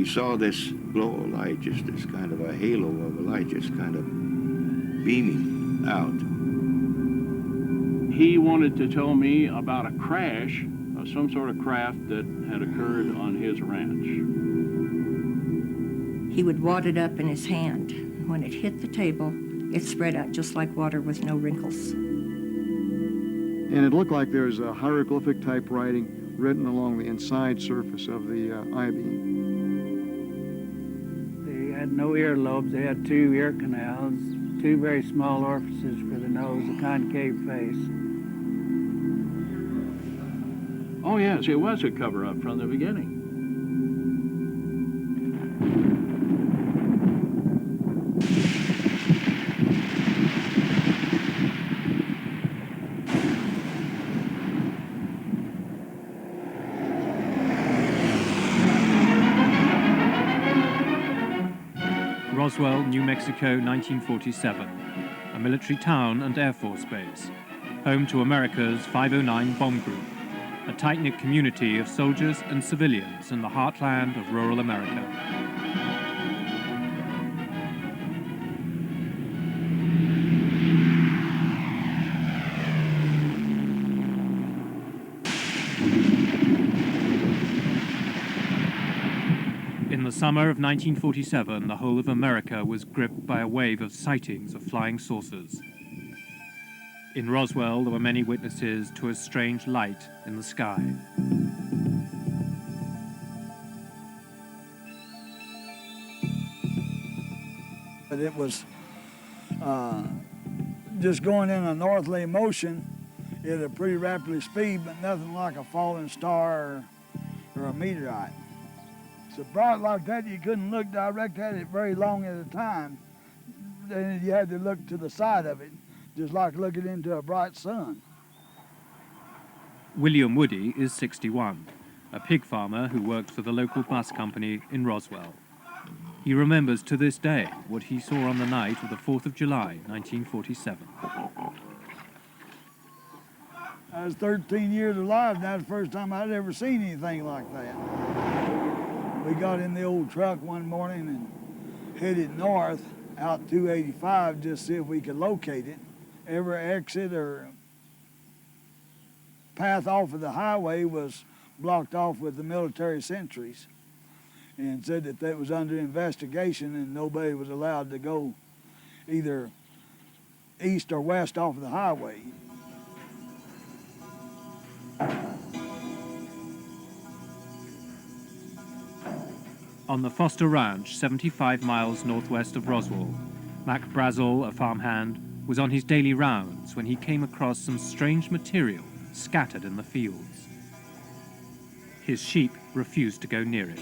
we saw this glow of light, just this kind of a halo of a light, just kind of beaming out. He wanted to tell me about a crash of some sort of craft that had occurred on his ranch. He would wad it up in his hand. When it hit the table, it spread out just like water with no wrinkles. And it looked like there was a hieroglyphic type writing written along the inside surface of the I-beam. They had no earlobes. They had 2 ear canals, 2 very small orifices for the nose, a concave face. Oh yes, it was a cover-up from the beginning. Roswell, New Mexico, 1947, a military town and Air Force base, home to America's 509 bomb group, a tight-knit community of soldiers and civilians in the heartland of rural America. In the summer of 1947, the whole of America was gripped by a wave of sightings of flying saucers. In Roswell, there were many witnesses to a strange light in the sky. But it was just going in a northerly motion at a pretty rapid speed, but nothing like a falling star or a meteorite. So bright like that, you couldn't look direct at it very long at a time. Then you had to look to the side of it, just like looking into a bright sun. William Woody is 61, a pig farmer who worked for the local bus company in Roswell. He remembers to this day what he saw on the night of the 4th of July, 1947. I was 13 years alive, and that was the first time I'd ever seen anything like that. We got in the old truck one morning and headed north out 285 just to see if we could locate it. Every exit or path off of the highway was blocked off with the military sentries, and said that that was under investigation and nobody was allowed to go either east or west off of the highway. On the Foster Ranch, 75 miles northwest of Roswell, Mac Brazel, a farmhand, was on his daily rounds when he came across some strange material scattered in the fields. His sheep refused to go near it.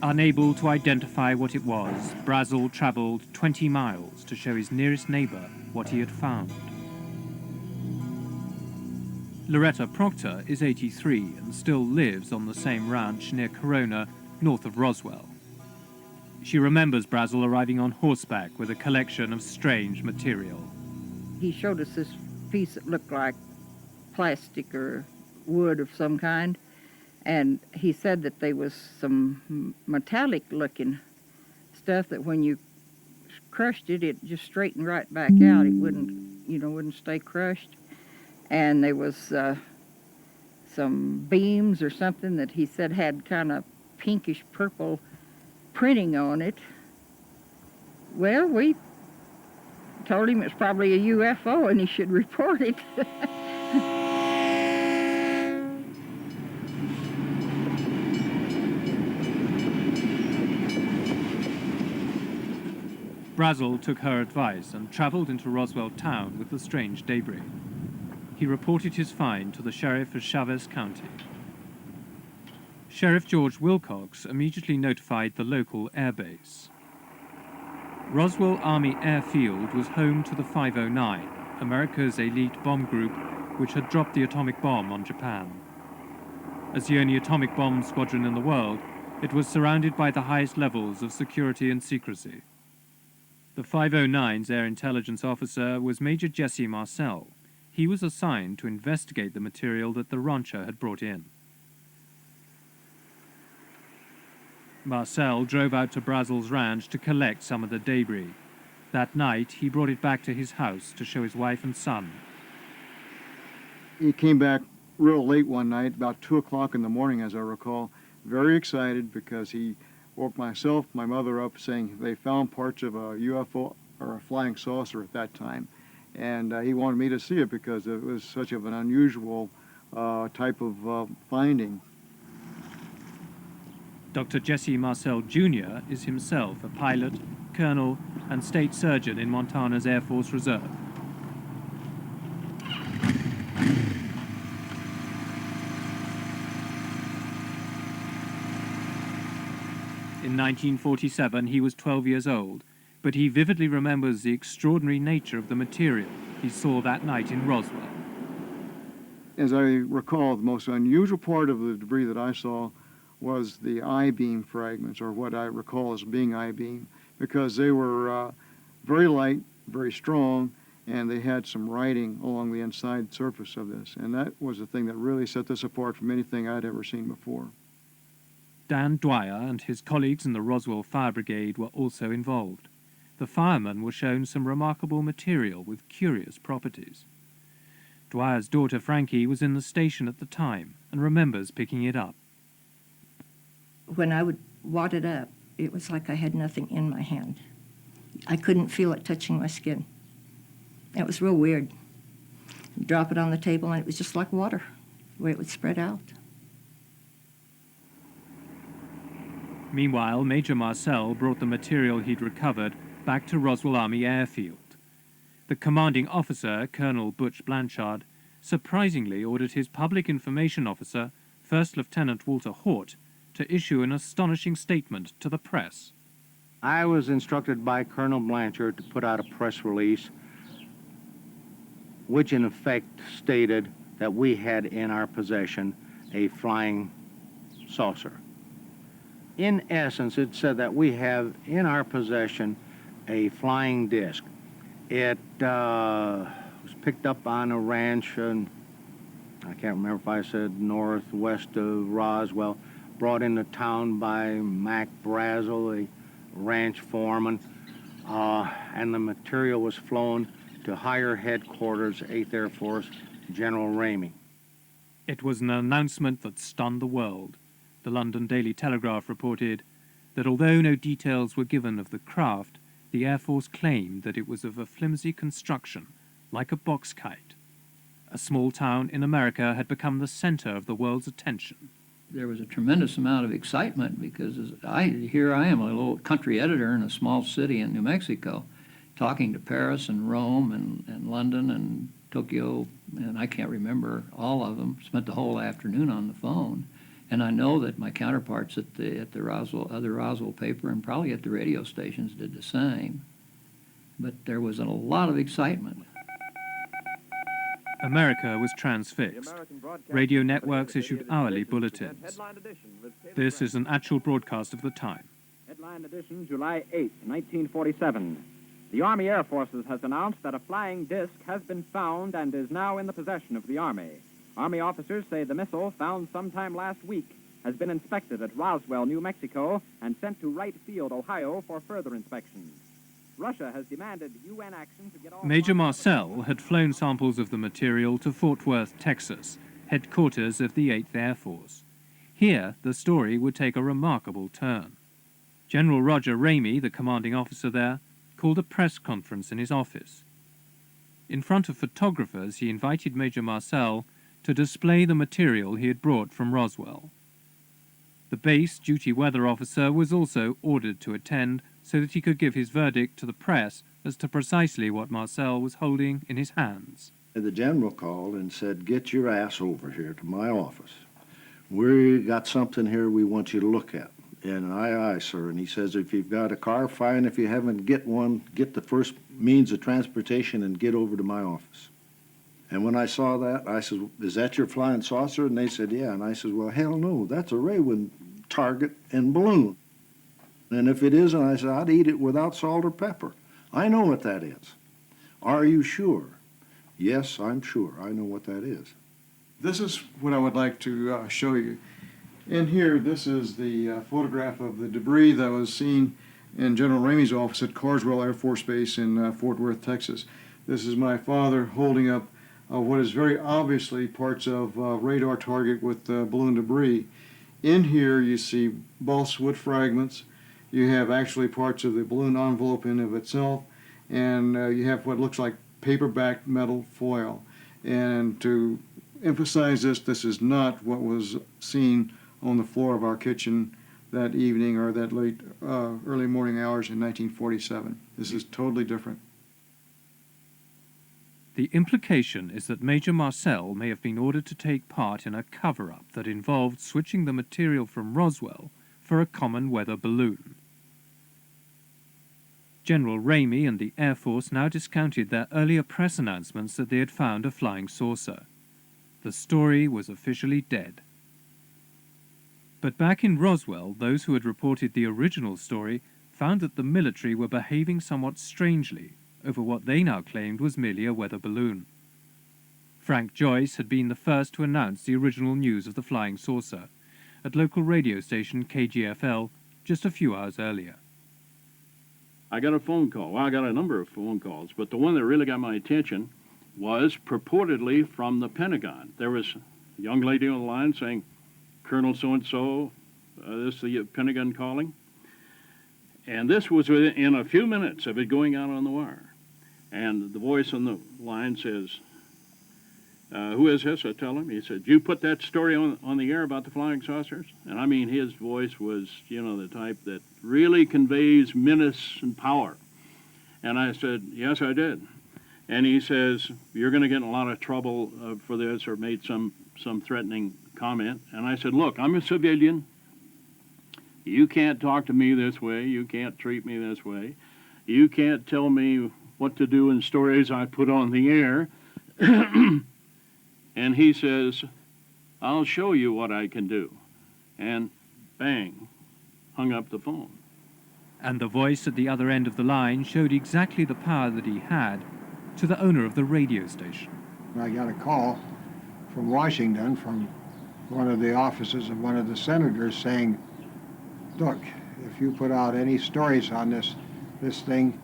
Unable to identify what it was, Brazel traveled 20 miles to show his nearest neighbor what he had found. Loretta Proctor is 83 and still lives on the same ranch near Corona, north of Roswell. She remembers Brazel arriving on horseback with a collection of strange material. He showed us this piece that looked like plastic or wood of some kind, and he said that there was some metallic-looking stuff that when you crushed it, it just straightened right back out. It wouldn't stay crushed. And there was some beams or something that he said had kind of pinkish purple printing on it. Well, we told him it's probably a UFO and he should report it. Brazel took her advice and traveled into Roswell town with the strange debris. He reported his find to the sheriff of Chavez County. Sheriff George Wilcox immediately notified the local air base. Roswell Army Airfield was home to the 509, America's elite bomb group which had dropped the atomic bomb on Japan. As the only atomic bomb squadron in the world, it was surrounded by the highest levels of security and secrecy. The 509's air intelligence officer was Major Jesse Marcel. he was assigned to investigate the material that the rancher had brought in. Marcel drove out to Brazel's ranch to collect some of the debris. That night, he brought it back to his house to show his wife and son. He came back real late one night, about 2 o'clock in the morning, as I recall, very excited because he woke myself, my mother up, saying they found parts of a UFO or a flying saucer at that time. And he wanted me to see it because it was such of an unusual type of finding. Dr. Jesse Marcel Jr. is himself a pilot, colonel, and state surgeon in Montana's Air Force Reserve. In 1947, he was 12 years old, but he vividly remembers the extraordinary nature of the material he saw that night in Roswell. As I recall, the most unusual part of the debris that I saw was the I-beam fragments, or what I recall as being I-beam, because they were very light, very strong, and they had some writing along the inside surface of this. And that was the thing that really set this apart from anything I'd ever seen before. Dan Dwyer and his colleagues in the Roswell Fire Brigade were also involved. The firemen were shown some remarkable material with curious properties. Dwyer's daughter Frankie was in the station at the time and remembers picking it up. When I would wad it up, it was like I had nothing in my hand. I couldn't feel it touching my skin. It was real weird. You'd drop it on the table and it was just like water, the way it would spread out. Meanwhile, Major Marcel brought the material he'd recovered back to Roswell Army Airfield. The commanding officer, Colonel Butch Blanchard, surprisingly ordered his public information officer, First Lieutenant Walter Hort, to issue an astonishing statement to the press. I was instructed by Colonel Blanchard to put out a press release which in effect stated that we had in our possession a flying saucer. In essence, it said that we have in our possession a flying disc. It was picked up on a ranch, and I can't remember if I said northwest of Roswell, brought into town by Mac Brazel, a ranch foreman, and the material was flown to higher headquarters, 8th Air Force, General Ramey. It was an announcement that stunned the world. The London Daily Telegraph reported that although no details were given of the craft, the Air Force claimed that it was of a flimsy construction, like a box kite. A small town in America had become the center of the world's attention. There was a tremendous amount of excitement because here I am, a little country editor in a small city in New Mexico, talking to Paris and Rome and London and Tokyo, and I can't remember all of them, spent the whole afternoon on the phone. And I know that my counterparts at the Roswell paper and probably at the radio stations did the same. But there was a lot of excitement. America was transfixed. Radio networks issued hourly bulletins. This is an actual broadcast of the time. Headline edition, July 8, 1947. The Army Air Forces has announced that a flying disc has been found and is now in the possession of the Army. Army officers say the missile, found sometime last week, has been inspected at Roswell, New Mexico, and sent to Wright Field, Ohio, for further inspection. Russia has demanded UN action to get all... Major Marcel had flown samples of the material to Fort Worth, Texas, headquarters of the 8th Air Force. Here, the story would take a remarkable turn. General Roger Ramey, the commanding officer there, called a press conference in his office. In front of photographers, he invited Major Marcel to display the material he had brought from Roswell. The base duty weather officer was also ordered to attend so that he could give his verdict to the press as to precisely what Marcel was holding in his hands. The general called and said, "Get your ass over here to my office. We got something here we want you to look at." And aye, sir. And he says, if you've got a car, fine. If you haven't, get one. Get the first means of transportation and get over to my office. And when I saw that, I said, "Is that your flying saucer?" And they said, "Yeah." And I said, "Well, hell no, that's a Raywin target and balloon. And if it isn't," I said, "I'd eat it without salt or pepper. I know what that is." "Are you sure?" Yes, I'm sure. I know what that is. This is what I would like to show you. In here, this is the photograph of the debris that was seen in General Ramey's office at Carswell Air Force Base in Fort Worth, Texas. This is my father holding up what is very obviously parts of radar target with balloon debris. In here, you see balsa wood fragments. You have actually parts of the balloon envelope in of itself, and you have what looks like paper-backed metal foil. And to emphasize this, this is not what was seen on the floor of our kitchen that evening or that late early morning hours in 1947. This is totally different. The implication is that Major Marcel may have been ordered to take part in a cover-up that involved switching the material from Roswell for a common weather balloon. General Ramey and the Air Force now discounted their earlier press announcements that they had found a flying saucer. The story was officially dead. But back in Roswell, those who had reported the original story found that the military were behaving somewhat strangely over what they now claimed was merely a weather balloon. Frank Joyce had been the first to announce the original news of the flying saucer at local radio station KGFL just a few hours earlier. I got a phone call. Well, I got a number of phone calls, but the one that really got my attention was purportedly from the Pentagon. There was a young lady on the line saying, Colonel so-and-so, this is the Pentagon calling. And this was within a few minutes of it going out on the wire. And the voice on the line says, who is this? I tell him. He said, you put that story on the air about the flying saucers? And I mean, his voice was, you know, the type that really conveys menace and power. And I said, yes, I did. And he says, you're going to get in a lot of trouble for this, or made some threatening comment. And I said, look, I'm a civilian. You can't talk to me this way. You can't treat me this way. You can't tell me what to do in stories I put on the air. And he says, I'll show you what I can do. And bang, hung up the phone. And the voice at the other end of the line showed exactly the power that he had to the owner of the radio station. I got a call from Washington from one of the offices of one of the senators saying, look, if you put out any stories on this thing,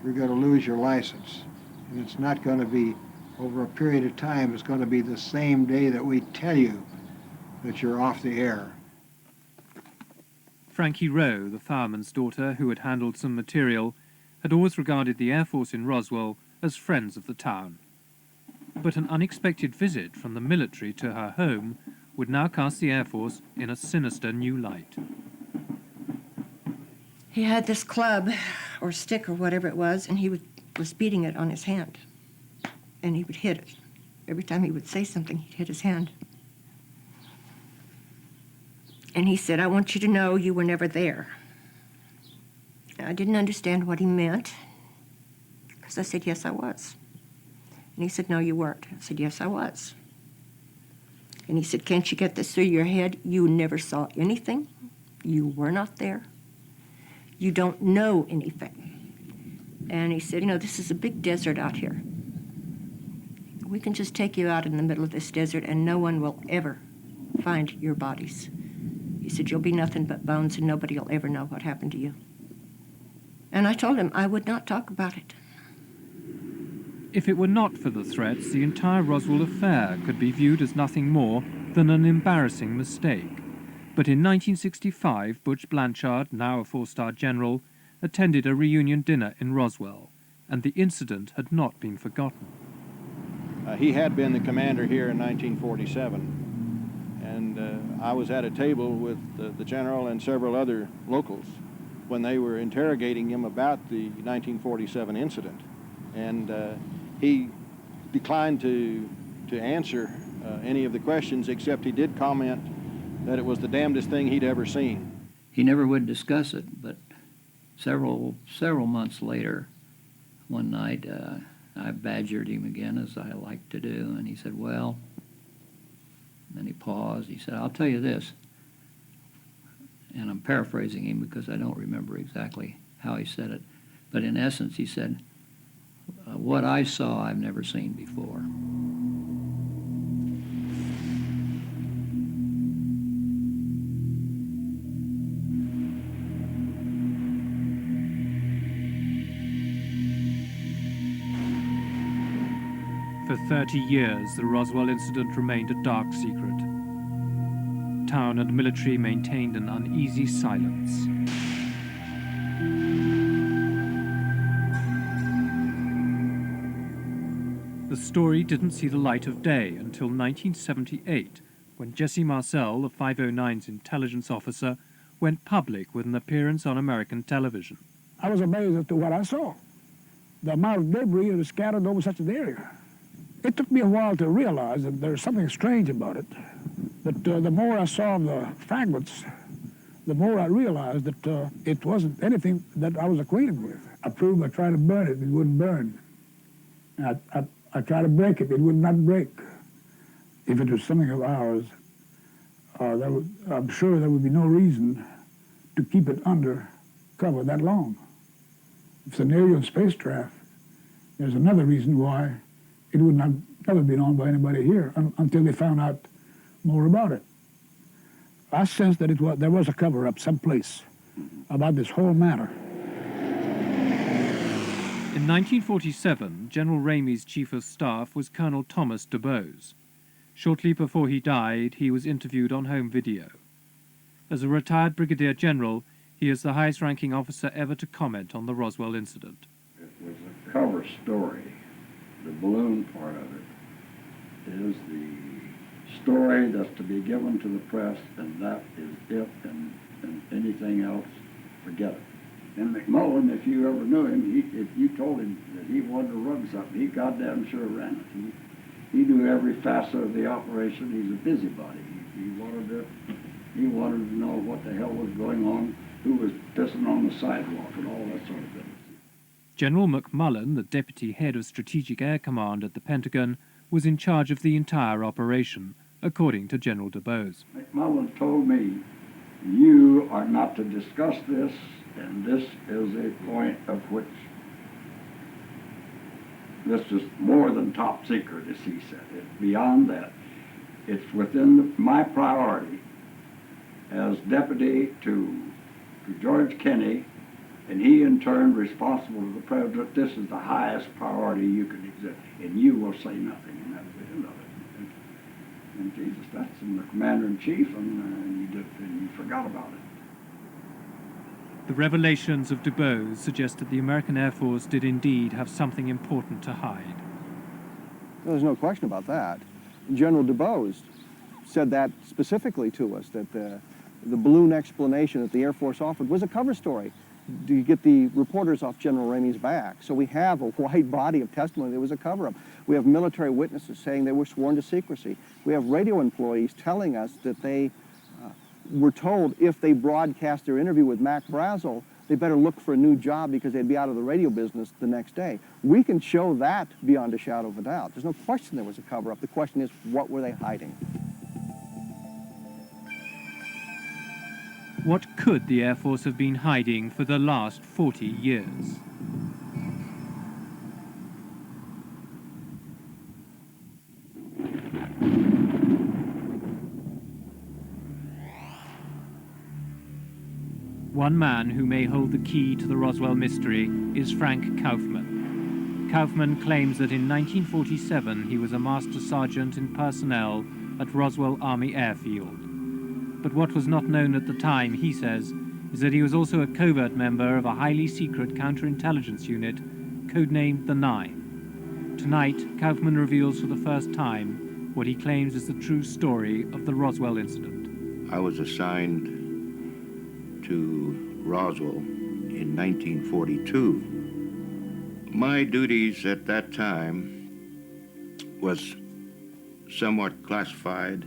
you're going to lose your license. And it's not going to be over a period of time. It's going to be the same day that we tell you that you're off the air. Frankie Rowe, the fireman's daughter who had handled some material, had always regarded the Air Force in Roswell as friends of the town. But an unexpected visit from the military to her home would now cast the Air Force in a sinister new light. He had this club or stick or whatever it was, and he was beating it on his hand. And he would hit it. Every time he would say something, he'd hit his hand. And he said, I want you to know you were never there. I didn't understand what he meant, because I said, yes, I was. And he said, no, you weren't. I said, yes, I was. And he said, can't you get this through your head? You never saw anything. You were not there. You don't know anything. And he said, you know, this is a big desert out here. We can just take you out in the middle of this desert and no one will ever find your bodies. He said, you'll be nothing but bones and nobody will ever know what happened to you. And I told him I would not talk about it. If it were not for the threats, the entire Roswell affair could be viewed as nothing more than an embarrassing mistake. But in 1965, Butch Blanchard, now a four-star general, attended a reunion dinner in Roswell, and the incident had not been forgotten. He had been the commander here in 1947, and I was at a table with the general and several other locals when they were interrogating him about the 1947 incident. And he declined to answer any of the questions, except he did comment that it was the damnedest thing he'd ever seen. He never would discuss it, but several months later, one night, I badgered him again, as I like to do, and he said, well, and then he paused. He said, I'll tell you this, and I'm paraphrasing him because I don't remember exactly how he said it, but in essence he said, What I saw, I've never seen before. For 30 years, the Roswell incident remained a dark secret. Town and military maintained an uneasy silence. The story didn't see the light of day until 1978, when Jesse Marcel, the 509's intelligence officer, went public with an appearance on American television. I was amazed as to what I saw. The amount of debris that was scattered over such an area. It took me a while to realize that there's something strange about it. But the more I saw the fragments, the more I realized that it wasn't anything that I was acquainted with. I proved I tried to burn it, it wouldn't burn. I tried to break it, it would not break. If it was something of ours, I'm sure there would be no reason to keep it under cover that long. If it's an alien spacecraft, there's another reason why it would not never be known by anybody here until they found out more about it. I sensed that there was a cover-up someplace about this whole matter. In 1947, General Ramey's chief of staff was Colonel Thomas DuBose. Shortly before he died, he was interviewed on home video. As a retired brigadier general, he is the highest-ranking officer ever to comment on the Roswell incident. It was a cover story. The balloon part of it is the story that's to be given to the press, and that is it, and anything else, forget it. And McMullen, if you ever knew him, if you told him that he wanted to run something, he goddamn sure ran it. He knew every facet of the operation. He's a busybody. He wanted to know what the hell was going on, who was pissing on the sidewalk, and all that sort of thing. General McMullen, the deputy head of Strategic Air Command at the Pentagon, was in charge of the entire operation, according to General DuBose. McMullen told me, you are not to discuss this, and this is a point of which this is more than top secret, as he said. It's beyond that. It's within my priority as deputy to George Kenney, and he in turn responsible to the president. This is the highest priority you can exist, and you will say nothing, and that's the end of it. And Jesus, that's from the commander-in-chief, and you forgot about it. The revelations of DuBose suggest that the American Air Force did indeed have something important to hide. There's no question about that. General DuBose said that specifically to us, that the balloon explanation that the Air Force offered was a cover story to get the reporters off General Ramey's back. So we have a wide body of testimony. There was a cover-up. We have military witnesses saying they were sworn to secrecy. We have radio employees telling us that they were told if they broadcast their interview with Mac Brazel, they better look for a new job because they'd be out of the radio business the next day. We can show that beyond a shadow of a doubt. There's no question there was a cover-up. The question is, what were they hiding? What could the Air Force have been hiding for the last 40 years? One man who may hold the key to the Roswell mystery is Frank Kaufman. Kaufman claims that in 1947 he was a master sergeant in personnel at Roswell Army Airfield. But what was not known at the time, he says, is that he was also a covert member of a highly secret counterintelligence unit codenamed the Nine. Tonight, Kaufman reveals for the first time what he claims is the true story of the Roswell incident. I was assigned to Roswell in 1942. My duties at that time was somewhat classified.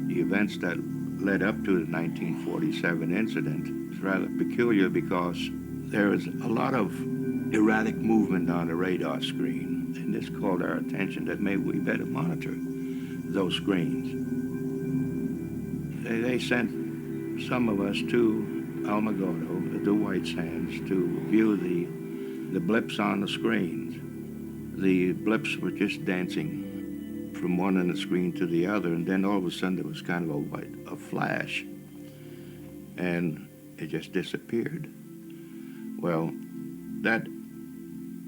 The events that led up to the 1947 incident is rather peculiar because there is a lot of erratic movement on the radar screen, and this called our attention that maybe we better monitor those screens. They sent some of us to Alamogordo, the White Sands, to view the the blips on the screens. The blips were just dancing from one end of the screen to the other, and then all of a sudden there was kind of a flash, and it just disappeared. Well, that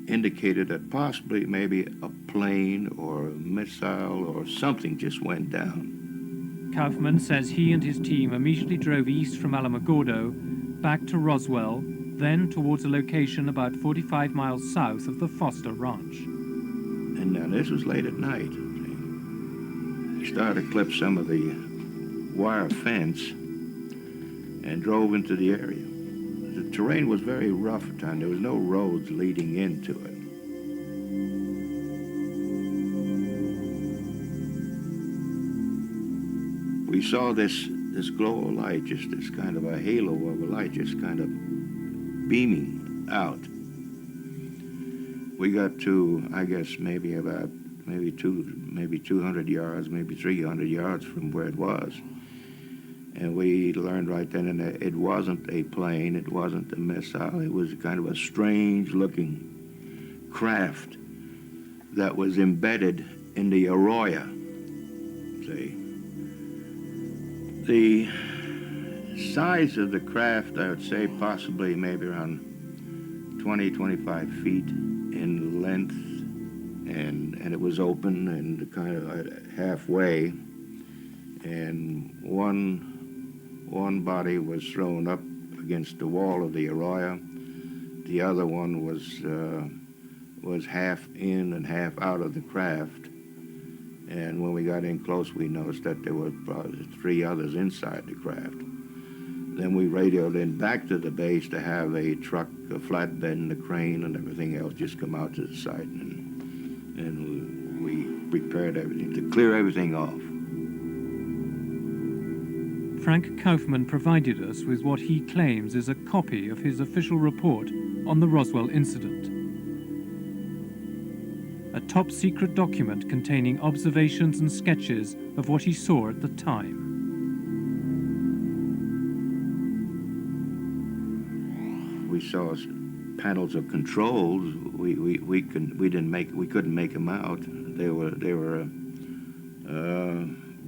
indicated that possibly maybe a plane or a missile or something just went down. Kaufman says he and his team immediately drove east from Alamogordo, back to Roswell, then towards a location about 45 miles south of the Foster Ranch. And now this was late at night. We started to clip some of the wire fence and drove into the area. The terrain was very rough at the time. There was no roads leading into it. We saw this glow of light, just this kind of a halo of a light, just kind of beaming out. We got to, I guess, maybe 200 yards, maybe 300 yards from where it was. And we learned right then and there it wasn't a plane, it wasn't a missile, it was kind of a strange-looking craft that was embedded in the arroyo. See? The size of the craft, I would say possibly maybe around 20, 25 feet in length, and it was open and kind of halfway, and one body was thrown up against the wall of the arroyo. The other one was half in and half out of the craft. And when we got in close, we noticed that there were probably 3 others inside the craft. Then we radioed in back to the base to have a truck, a flatbed, and a crane and everything else just come out to the site, and we prepared everything to clear everything off. Frank Kaufman provided us with what he claims is a copy of his official report on the Roswell Incident. A top-secret document containing observations and sketches of what he saw at the time. We saw panels of controls. We couldn't make them out. They were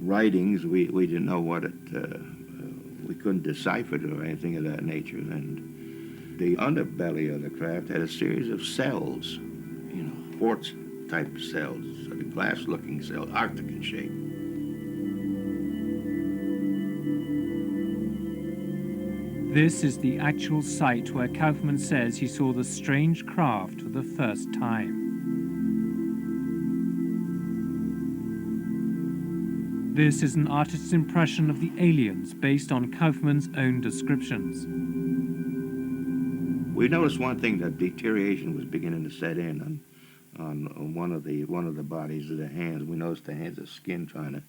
writings. We didn't know what it. We couldn't decipher it or anything of that nature. And the underbelly of the craft had a series of cells, quartz type cells, sort of glass-looking cells, Arctic in shape. This is the actual site where Kaufman says he saw the strange craft for the first time. This is an artist's impression of the aliens based on Kaufman's own descriptions. We noticed one thing, that deterioration was beginning to set in on one of the bodies of the hands. We noticed the hands of skin trying to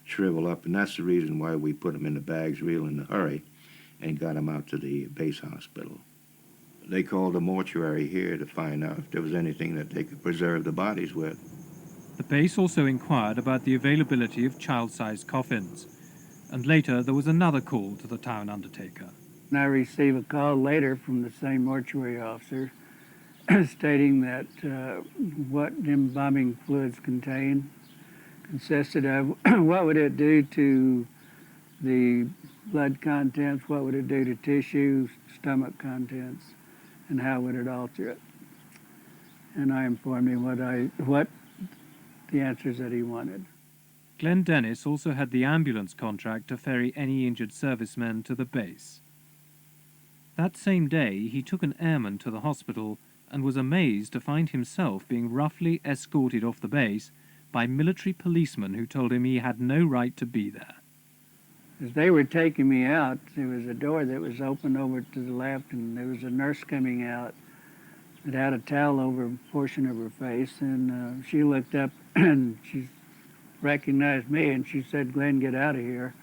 shrivel up, and that's the reason why we put them in the bags real in a hurry and got them out to the base hospital. They called the mortuary here to find out if there was anything that they could preserve the bodies with. The base also inquired about the availability of child-sized coffins, and later there was another call to the town undertaker. And I received a call later from the same mortuary officer stating that what embalming fluids consisted of, what would it do to the blood contents, what would it do to tissue, stomach contents, and how would it alter it. And I informed him what the answers that he wanted. Glenn Dennis also had the ambulance contract to ferry any injured servicemen to the base. That same day, he took an airman to the hospital and was amazed to find himself being roughly escorted off the base by military policemen who told him he had no right to be there. As they were taking me out, there was a door that was open over to the left, and there was a nurse coming out that had a towel over a portion of her face, and she looked up and she recognized me, and she said, "Glenn, get out of here.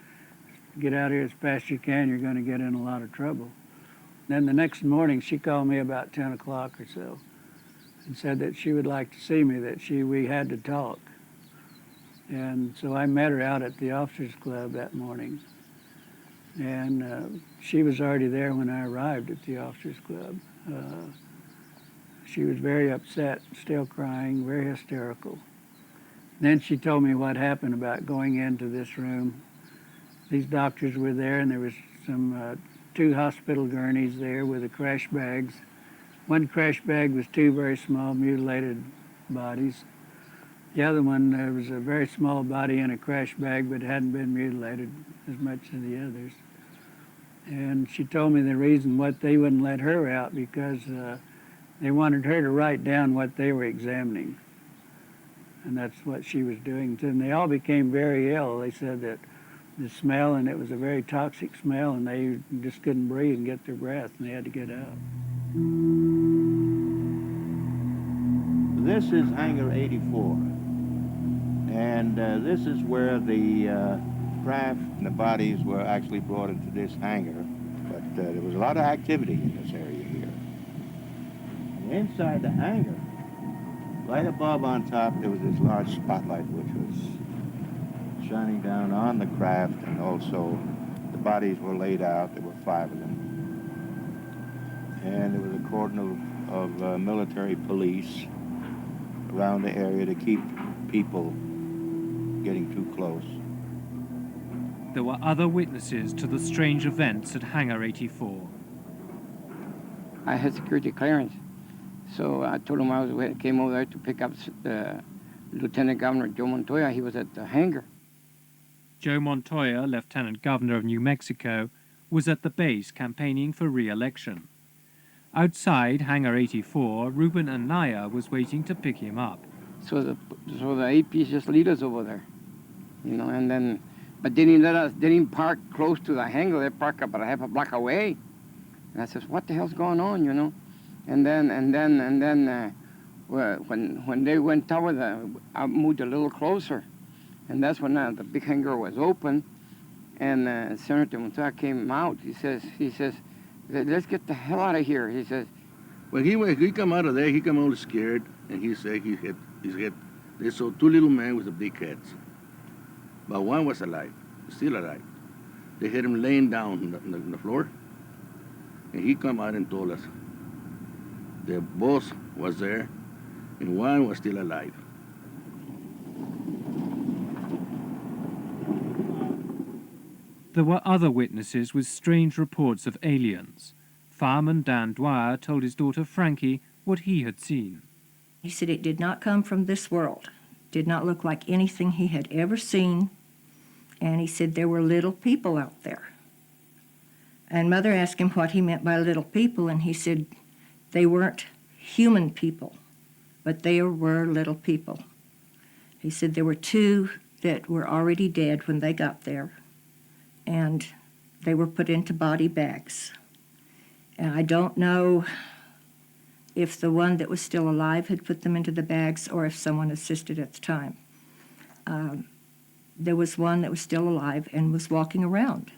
Get out of here as fast as you can. You're going to get in a lot of trouble." Then the next morning, she called me about 10 o'clock or so and said that she would like to see me, that we had to talk. And so I met her out at the Officers Club that morning. And she was already there when I arrived at the Officers Club. She was very upset, still crying, very hysterical. Then she told me what happened about going into this room. These doctors were there, and there was some 2 hospital gurneys there with the crash bags. One crash bag was 2 very small mutilated bodies. The other one, there was a very small body in a crash bag, but hadn't been mutilated as much as the others. And she told me the reason what they wouldn't let her out because they wanted her to write down what they were examining. And that's what she was doing. And they all became very ill. They said that the smell, and it was a very toxic smell, and they just couldn't breathe and get their breath, and they had to get out. This is Hangar 84, and this is where the craft and the bodies were actually brought into this hangar, but there was a lot of activity in this area here. And inside the hangar, right above on top, there was this large spotlight which was shining down on the craft, and also the bodies were laid out. There were 5 of them. And there was a cordon of military police around the area to keep people getting too close. There were other witnesses to the strange events at Hangar 84. I had security clearance, so I told him I came over there to pick up Lieutenant Governor Joe Montoya. He was at the hangar. Joe Montoya, Lieutenant Governor of New Mexico, was at the base campaigning for re-election. Outside Hangar 84, Ruben Anaya was waiting to pick him up. So the APs just lead us over there, you know, and then, but they didn't park close to the hangar. They parked about a half a block away. And I says, what the hell's going on, you know? And then when they went toward I moved a little closer, and that's when the big hangar was open, and Senator Montoya came out. He says, let's get the hell out of here. He says. When he come out of there, he come all scared, and he said they saw 2 little men with the big heads. But one was alive, still alive. They had him laying down on the floor, and he come out and told us the boss was there, and one was still alive. There were other witnesses with strange reports of aliens. Fireman Dan Dwyer told his daughter Frankie what he had seen. He said it did not come from this world, did not look like anything he had ever seen, and he said there were little people out there. And Mother asked him what he meant by little people, and he said they weren't human people, but they were little people. He said there were 2 that were already dead when they got there, and they were put into body bags. And I don't know if the one that was still alive had put them into the bags or if someone assisted at the time. There was one that was still alive and was walking around.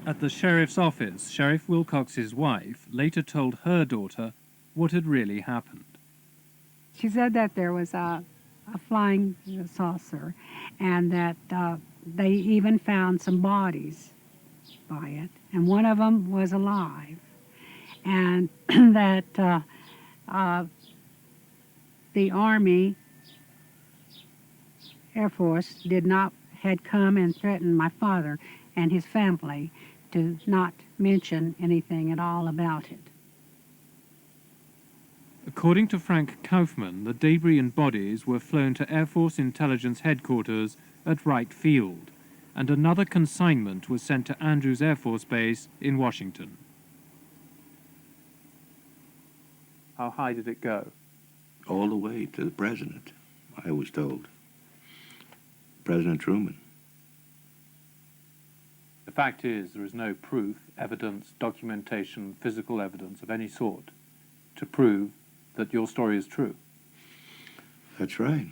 At the sheriff's office, Sheriff Wilcox's wife later told her daughter what had really happened. She said that there was a flying saucer and that they even found some bodies by it, and one of them was alive, and that the Army Air Force had come and threatened my father and his family to not mention anything at all about it. According to Frank Kaufman, the debris and bodies were flown to Air Force Intelligence Headquarters at Wright Field, and another consignment was sent to Andrews Air Force Base in Washington. How high did it go? All the way to the president, I was told. President Truman. The fact is, there is no proof, evidence, documentation, physical evidence of any sort to prove that your story is true. That's right.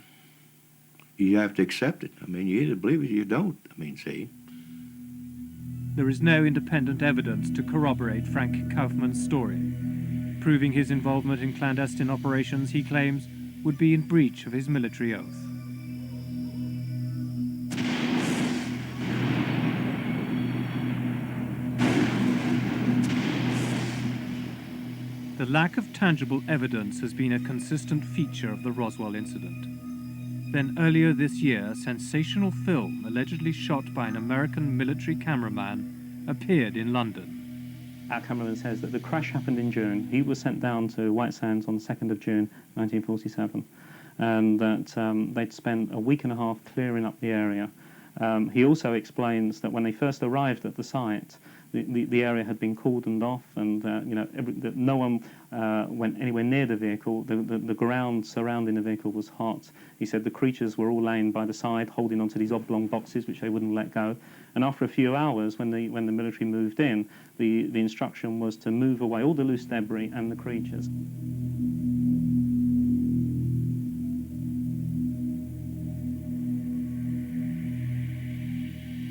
You have to accept it. I mean, you either believe it or you don't. I mean, see. There is no independent evidence to corroborate Frank Kaufman's story. Proving his involvement in clandestine operations, he claims, would be in breach of his military oath. The lack of tangible evidence has been a consistent feature of the Roswell incident. Then earlier this year, a sensational film allegedly shot by an American military cameraman appeared in London. Our cameraman says that the crash happened in June. He was sent down to White Sands on the 2nd of June, 1947, and that they'd spent a week and a half clearing up the area. He also explains that when they first arrived at the site, the area had been cordoned off, and that no one went anywhere near the vehicle. The ground surrounding the vehicle was hot. He said the creatures were all laying by the side, holding onto these oblong boxes which they wouldn't let go. And after a few hours, when the military moved in, the instruction was to move away all the loose debris and the creatures.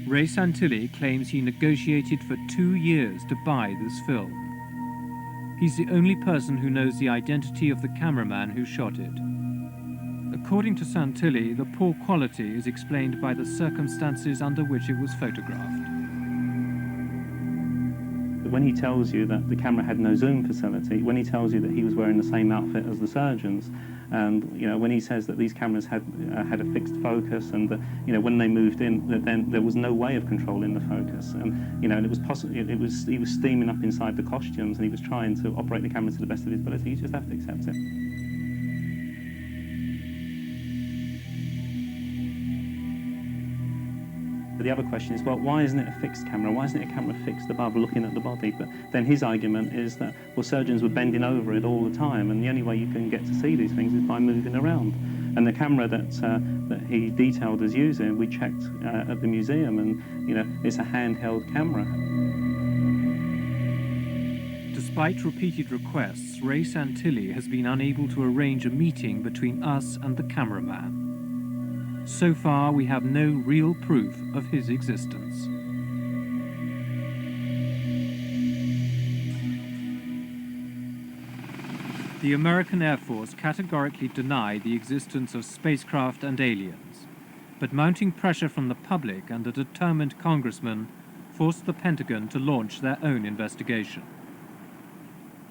Ray Santilli claims he negotiated for 2 years to buy this film. He's the only person who knows the identity of the cameraman who shot it. According to Santilli, the poor quality is explained by the circumstances under which it was photographed. When he tells you that the camera had no zoom facility, when he tells you that he was wearing the same outfit as the surgeons, and when he says that these cameras had a fixed focus, and that when they moved in, that then there was no way of controlling the focus, and and it was possible. He was steaming up inside the costumes, and he was trying to operate the camera to the best of his ability. You just have to accept it. The other question is, well, why isn't it a fixed camera? Why isn't it a camera fixed above looking at the body? But then his argument is that, well, surgeons were bending over it all the time, and the only way you can get to see these things is by moving around. And the camera that he detailed as using, we checked at the museum, and it's a handheld camera. Despite repeated requests, Ray Santilli has been unable to arrange a meeting between us and the cameraman. So far, we have no real proof of his existence. The American Air Force categorically denied the existence of spacecraft and aliens, but mounting pressure from the public and a determined congressman forced the Pentagon to launch their own investigation.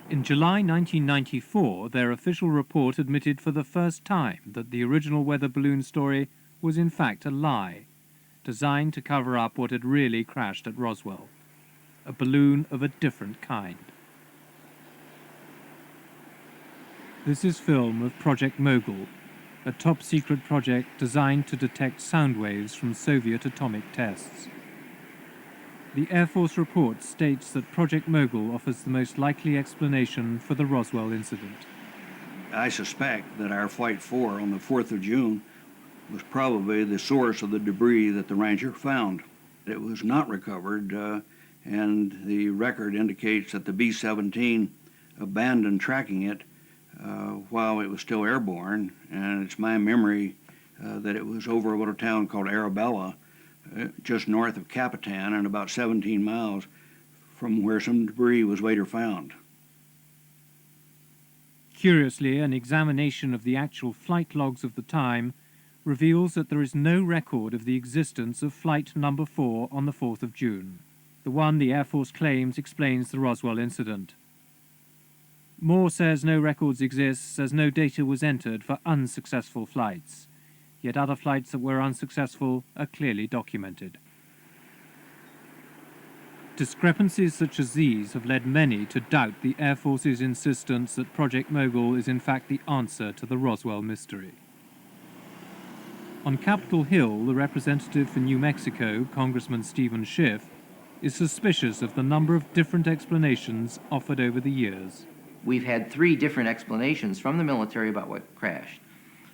In July 1994, their official report admitted for the first time that the original weather balloon story was in fact a lie, designed to cover up what had really crashed at Roswell, a balloon of a different kind. This is film of Project Mogul, a top-secret project designed to detect sound waves from Soviet atomic tests. The Air Force report states that Project Mogul offers the most likely explanation for the Roswell incident. I suspect that our Flight 4 on the 4th of June was probably the source of the debris that the Ranger found. It was not recovered, and the record indicates that the B-17 abandoned tracking it while it was still airborne, and it's my memory that it was over a little town called Arabella, just north of Capitan and about 17 miles from where some debris was later found. Curiously, an examination of the actual flight logs of the time reveals that there is no record of the existence of Flight Number 4 on the 4th of June, the one the Air Force claims explains the Roswell incident. Moore says no records exist, as no data was entered for unsuccessful flights, yet other flights that were unsuccessful are clearly documented. Discrepancies such as these have led many to doubt the Air Force's insistence that Project Mogul is in fact the answer to the Roswell mystery. On Capitol Hill, the representative for New Mexico, Congressman Stephen Schiff, is suspicious of the number of different explanations offered over the years. We've had 3 different explanations from the military about what crashed.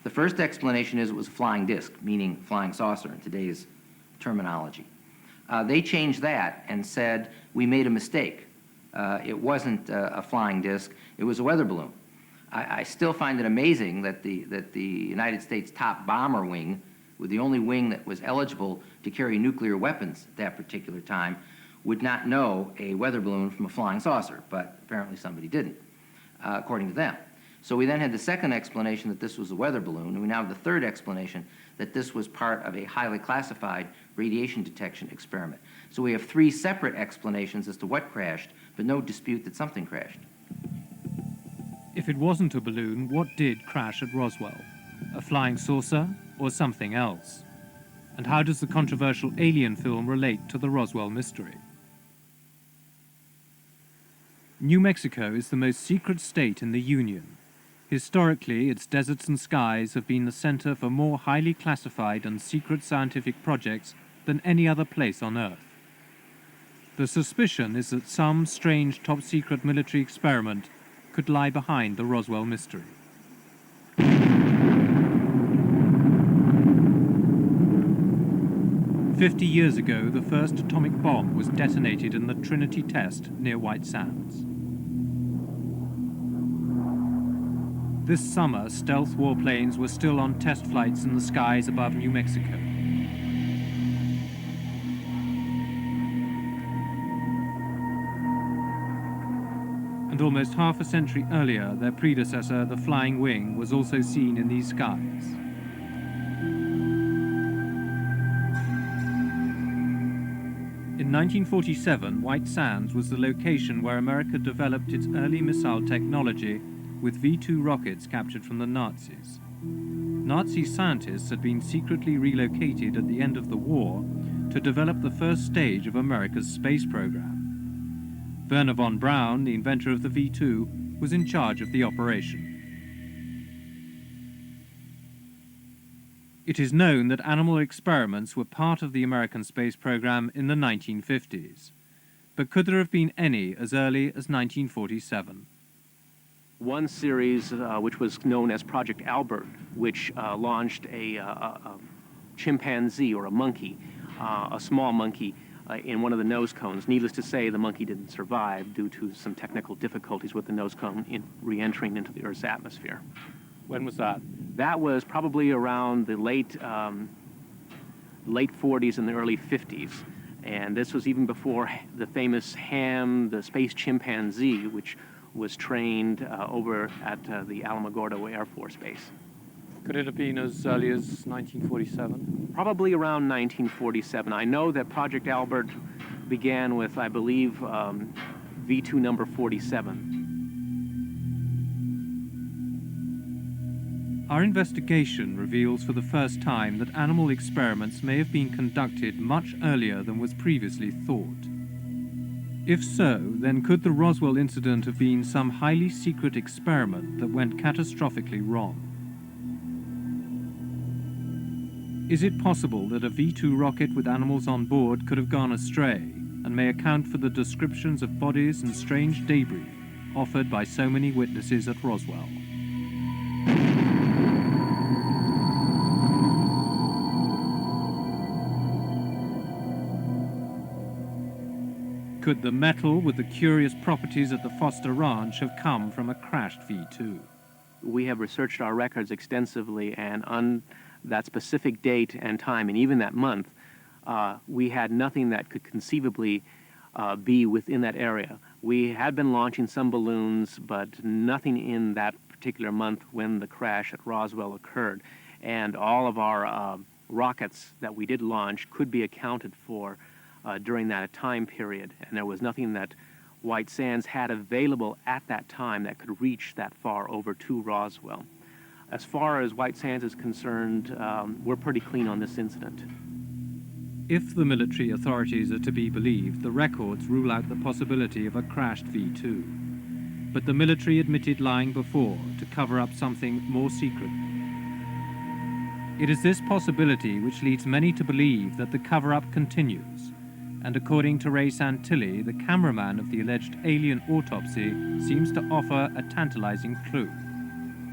The first explanation is it was a flying disc, meaning flying saucer in today's terminology. They changed that and said, we made a mistake. It wasn't a flying disc, it was a weather balloon. I still find it amazing that the United States top bomber wing, with the only wing that was eligible to carry nuclear weapons at that particular time, would not know a weather balloon from a flying saucer, but apparently somebody didn't, according to them. So we then had the second explanation that this was a weather balloon, and we now have the third explanation that this was part of a highly classified radiation detection experiment. So we have 3 separate explanations as to what crashed, but no dispute that something crashed. If it wasn't a balloon, what did crash at Roswell? A flying saucer or something else? And how does the controversial Alien film relate to the Roswell mystery? New Mexico is the most secret state in the Union. Historically, its deserts and skies have been the center for more highly classified and secret scientific projects than any other place on Earth. The suspicion is that some strange top-secret military experiment could lie behind the Roswell mystery. "50 years ago, the first atomic bomb was detonated in the Trinity test near White Sands. This summer, stealth warplanes were still on test flights in the skies above New Mexico. And almost half a century earlier, their predecessor, the Flying Wing, was also seen in these skies. In 1947, White Sands was the location where America developed its early missile technology with V-2 rockets captured from the Nazis. Nazi scientists had been secretly relocated at the end of the war to develop the first stage of America's space program. Werner von Braun, the inventor of the V-2, was in charge of the operation. It is known that animal experiments were part of the American space program in the 1950s. But could there have been any as early as 1947? One series, which was known as Project Albert, which launched a chimpanzee or a monkey, a small monkey, in one of the nose cones. Needless to say, the monkey didn't survive due to some technical difficulties with the nose cone in re-entering into the Earth's atmosphere. When was that? That was probably around the late 40s and the early 50s. And this was even before the famous Ham, the space chimpanzee, which was trained over at the Alamogordo Air Force Base. Could it have been as early as 1947? Probably around 1947. I know that Project Albert began with, I believe, V2 number 47. Our investigation reveals for the first time that animal experiments may have been conducted much earlier than was previously thought. If so, then could the Roswell incident have been some highly secret experiment that went catastrophically wrong? Is it possible that a V-2 rocket with animals on board could have gone astray and may account for the descriptions of bodies and strange debris offered by so many witnesses at Roswell? Could the metal with the curious properties at the Foster Ranch have come from a crashed V-2? We have researched our records extensively, and on that specific date and time, and even that month, we had nothing that could conceivably be within that area. We had been launching some balloons, but nothing in that particular month when the crash at Roswell occurred. And all of our rockets that we did launch could be accounted for during that time period, and there was nothing that White Sands had available at that time that could reach that far over to Roswell. As far as White Sands is concerned, we're pretty clean on this incident. If the military authorities are to be believed, the records rule out the possibility of a crashed V-2. But the military admitted lying before to cover up something more secret. It is this possibility which leads many to believe that the cover-up continues. And according to Ray Santilli, the cameraman of the alleged alien autopsy seems to offer a tantalizing clue.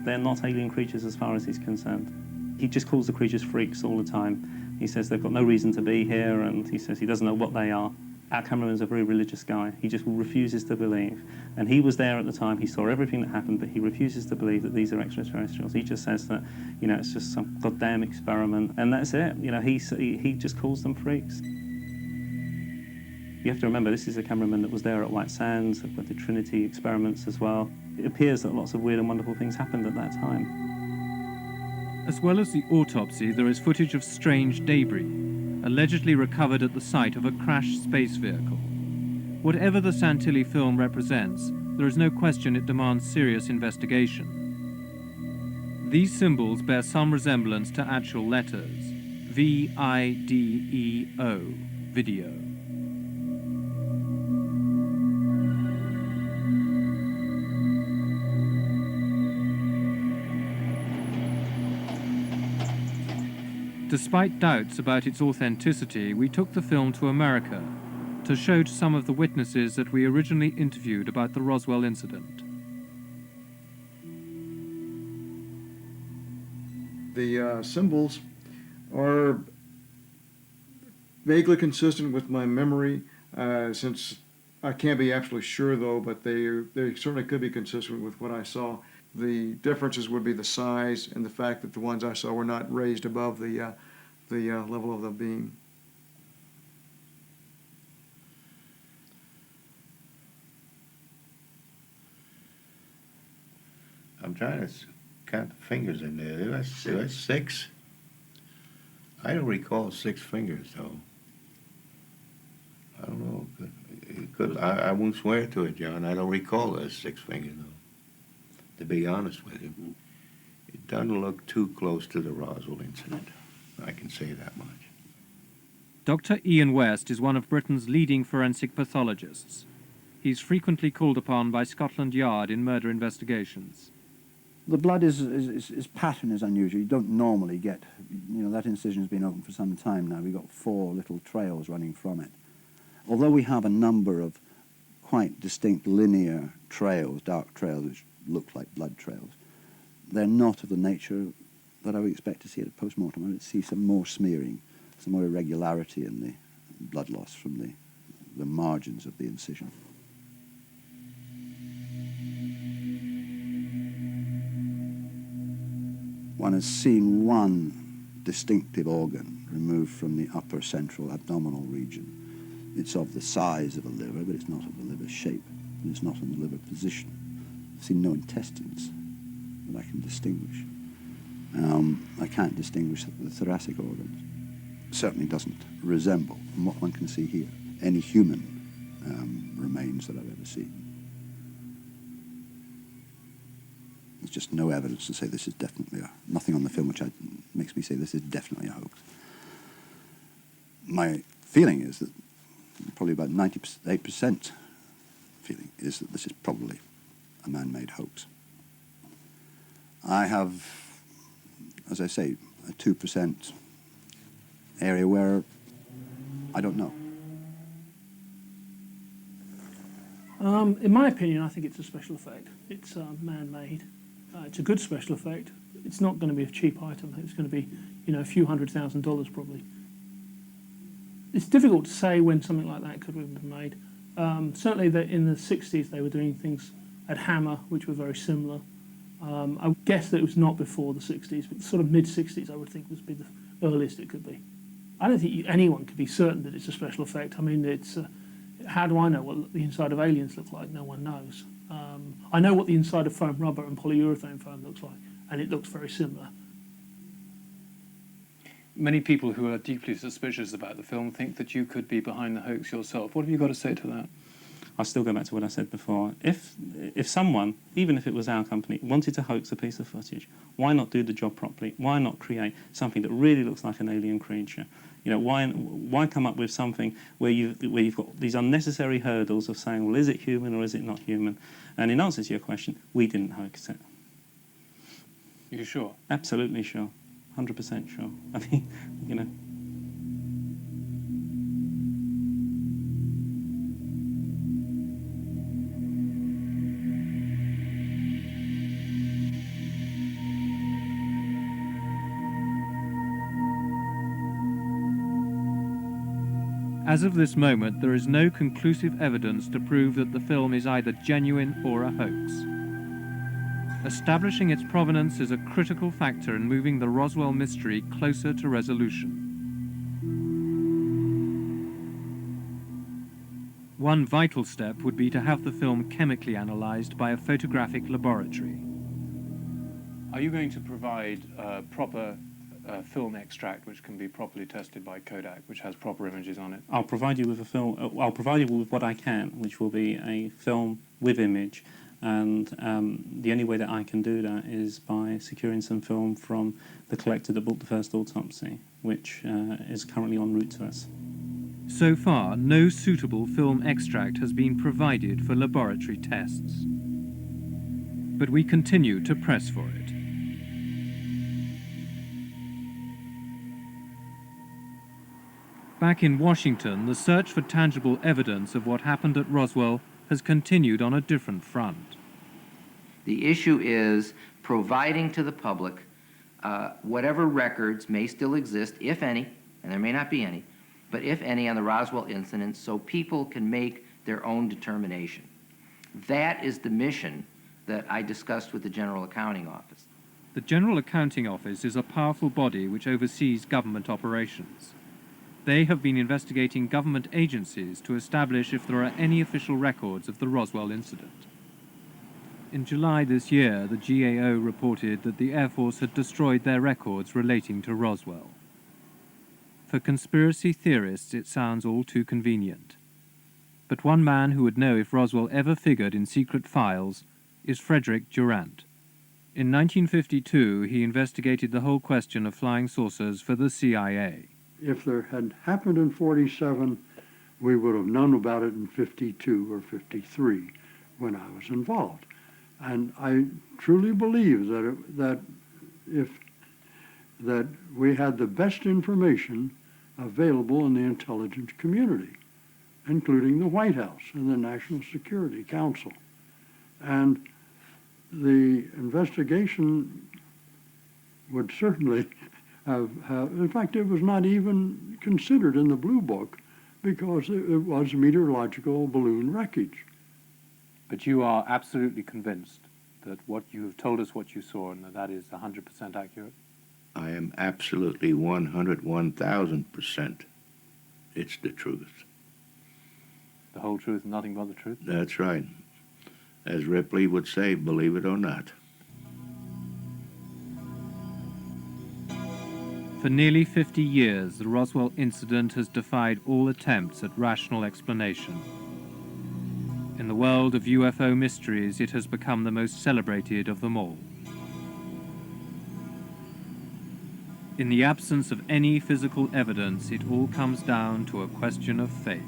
They're not alien creatures as far as he's concerned. He just calls the creatures freaks all the time. He says they've got no reason to be here, and he says he doesn't know what they are. Our cameraman's a very religious guy. He just refuses to believe. And he was there at the time. He saw everything that happened, but he refuses to believe that these are extraterrestrials. He just says that, you know, it's just some goddamn experiment, and that's it. You know, he just calls them freaks. You have to remember, this is a cameraman that was there at White Sands with the Trinity experiments as well. It appears that lots of weird and wonderful things happened at that time. As well as the autopsy, there is footage of strange debris, allegedly recovered at the site of a crashed space vehicle. Whatever the Santilli film represents, there is no question it demands serious investigation. These symbols bear some resemblance to actual letters. V-I-D-E-O, video. Despite doubts about its authenticity, we took the film to America to show to some of the witnesses that we originally interviewed about the Roswell incident. The symbols are vaguely consistent with my memory, since I can't be absolutely sure though, but they certainly could be consistent with what I saw. The differences would be the size and the fact that the ones I saw were not raised above the level of the beam. I'm trying to count the fingers in there. That's 6. I don't recall 6 fingers, though. I don't know. It could, I won't swear to it, John. I don't recall those 6 fingers, though, to be honest with you. It doesn't look too close to the Roswell incident. I can say that much. Dr. Ian West is one of Britain's leading forensic pathologists. He's frequently called upon by Scotland Yard in murder investigations. The blood pattern is unusual. You don't normally get, that incision has been open for some time now. We've got 4 little trails running from it. Although we have a number of quite distinct linear trails, dark trails, which look like blood trails, they're not of the nature that I would expect to see at a post-mortem. I would see some more smearing, some more irregularity in the blood loss from the margins of the incision. One has seen one distinctive organ removed from the upper central abdominal region. It's of the size of a liver, but it's not of the liver shape, and it's not in the liver position. I've seen no intestines that I can distinguish. I can't distinguish the thoracic organs. It certainly doesn't resemble, from what one can see here, any human remains that I've ever seen. There's just no evidence to say this is definitely nothing on the film which makes me say this is definitely a hoax. My feeling is that probably about 98% feeling is that this is probably a man-made hoax. I have, as I say, a 2% area where I don't know. In my opinion, I think it's a special effect. It's man-made. It's a good special effect. It's not going to be a cheap item. It's going to be, a few $100,000 probably. It's difficult to say when something like that could have been made. Certainly in the 60s they were doing things at Hammer, which were very similar. I would guess that it was not before the 60s, but sort of mid-60s I would think would be the earliest it could be. I don't think anyone could be certain that it's a special effect. I mean, it's how do I know what the inside of aliens look like? No one knows. I know what the inside of foam rubber and polyurethane foam looks like, and it looks very similar. Many people who are deeply suspicious about the film think that you could be behind the hoax yourself. What have you got to say to that? I still go back to what I said before. If someone, even if it was our company, wanted to hoax a piece of footage, why not do the job properly? Why not create something that really looks like an alien creature? Why come up with something where you've got these unnecessary hurdles of saying, well, is it human or is it not human? And in answer to your question, we didn't hoax it. You sure? Absolutely sure. 100% sure. I mean, As of this moment, there is no conclusive evidence to prove that the film is either genuine or a hoax. Establishing its provenance is a critical factor in moving the Roswell mystery closer to resolution. One vital step would be to have the film chemically analyzed by a photographic laboratory. Are you going to provide proper a film extract which can be properly tested by Kodak, which has proper images on it. I'll provide you with a film. I'll provide you with what I can, which will be a film with image, and the only way that I can do that is by securing some film from the collector that bought the first autopsy, which is currently en route to us. So far, no suitable film extract has been provided for laboratory tests. But we continue to press for it. Back in Washington, the search for tangible evidence of what happened at Roswell has continued on a different front. The issue is providing to the public whatever records may still exist, if any, and there may not be any, but if any, on the Roswell incident, so people can make their own determination. That is the mission that I discussed with the General Accounting Office. The General Accounting Office is a powerful body which oversees government operations. They have been investigating government agencies to establish if there are any official records of the Roswell incident. In July this year, the GAO reported that the Air Force had destroyed their records relating to Roswell. For conspiracy theorists, it sounds all too convenient. But one man who would know if Roswell ever figured in secret files is Frederick Durant. In 1952, he investigated the whole question of flying saucers for the CIA. If there had happened in 47, we would have known about it in 52 or 53 when I was involved. And I truly believe that we had the best information available in the intelligence community, including the White House and the National Security Council. And the investigation would certainly have, in fact, it was not even considered in the Blue Book because it was meteorological balloon wreckage. But you are absolutely convinced that what you have told us what you saw and that is 100% accurate? I am absolutely 101,000%. It's the truth. The whole truth, nothing but the truth? That's right. As Ripley would say, believe it or not. For nearly 50 years, the Roswell incident has defied all attempts at rational explanation. In the world of UFO mysteries, it has become the most celebrated of them all. In the absence of any physical evidence, it all comes down to a question of faith.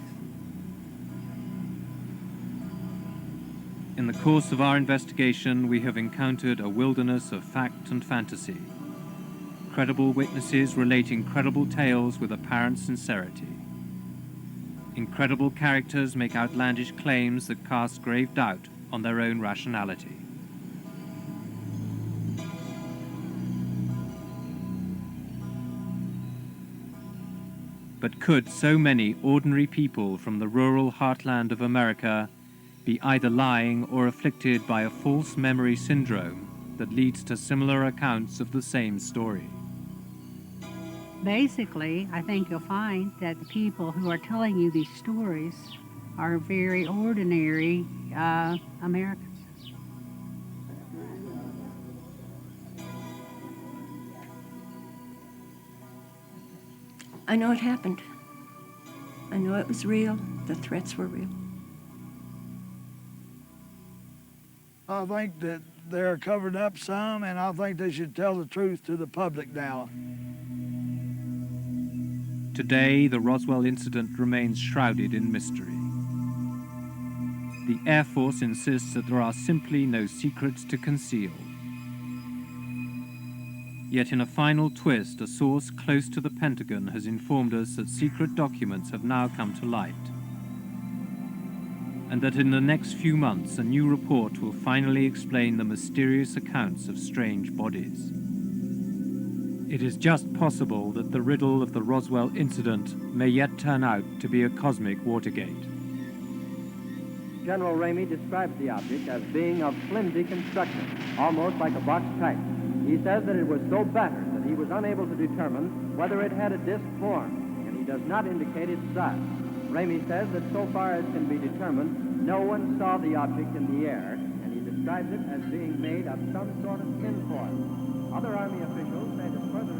In the course of our investigation, we have encountered a wilderness of fact and fantasy. Credible witnesses relate incredible tales with apparent sincerity. Incredible characters make outlandish claims that cast grave doubt on their own rationality. But could so many ordinary people from the rural heartland of America be either lying or afflicted by a false memory syndrome that leads to similar accounts of the same story? Basically, I think you'll find that the people who are telling you these stories are very ordinary Americans. I know it happened. I know it was real. The threats were real. I think that they're covered up some, and I think they should tell the truth to the public now. Today, the Roswell incident remains shrouded in mystery. The Air Force insists that there are simply no secrets to conceal. Yet in a final twist, a source close to the Pentagon has informed us that secret documents have now come to light, and that in the next few months a new report will finally explain the mysterious accounts of strange bodies. It is just possible that the riddle of the Roswell incident may yet turn out to be a cosmic Watergate. General Ramey describes the object as being of flimsy construction, almost like a box type. He says that it was so battered that he was unable to determine whether it had a disc form, and he does not indicate its size. Ramey says that so far as can be determined, no one saw the object in the air, and he describes it as being made of some sort of tinfoil. Other Army officials say that further